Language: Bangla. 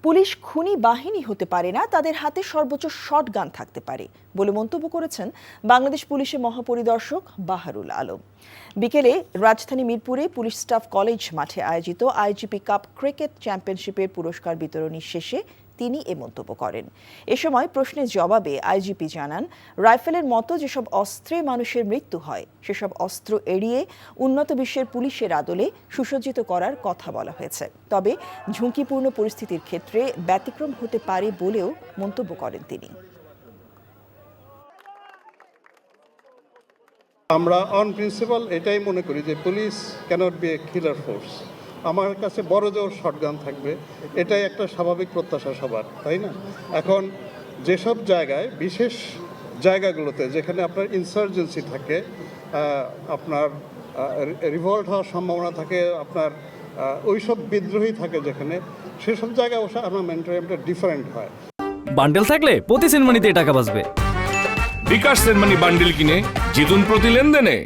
পুলিশ খুনি বাহিনী হতে পারে না, তাদের হাতে সর্বোচ্চ শটগান থাকতে পারে বলে মন্তব্য করেছেন বাংলাদেশ পুলিশের মহাপরিদর্শক বাহারুল আলম। বিকেলে রাজধানী মিরপুরে পুলিশ স্টাফ কলেজ মাঠে আয়োজিত আইজিপি কাপ ক্রিকেট চ্যাম্পিয়নশিপের পুরস্কার বিতরণী শেষে তিনি এ মন্তব্য করেন। এ সময় প্রশ্নের জবাবে আইজিপি জানান, রাইফেলের মতো যেসব অস্ত্রে মানুষের মৃত্যু হয় সেসব অস্ত্র এড়িয়ে উন্নত বিশ্বের পুলিশের আদলে সুসজ্জিত করার কথা বলা হয়েছে। তবে ঝুঁকিপূর্ণ পরিস্থিতির ক্ষেত্রে ব্যতিক্রম হতে পারে বলেও মন্তব্য করেন তিনি। আমরা অন প্রিন্সিপাল এটাই মনে করি যে police cannot B A killer force. আমার কাছে বড় জোর শটগান থাকবে, এটাই একটা স্বাভাবিক প্রত্যাশা সবার, তাই না? এখন যেসব জায়গায়, বিশেষ জায়গাগুলোতে যেখানে আপনার ইনসার্জেন্সি থাকে, আপনার রিভল্ট হওয়ার সম্ভাবনা থাকে, আপনার ওইসব বিদ্রোহী থাকে যেখানে, সেসব জায়গায় অবশ্য আর্মামেন্টারিয়ামটা ডিফারেন্ট হয়। বান্ডেল থাকলে প্রতি সেনমানিতে টাকা বাঁচবে। বিকাশ সেনমানি বান্ডেল কিনে জিতুন প্রতি লেনদেনে।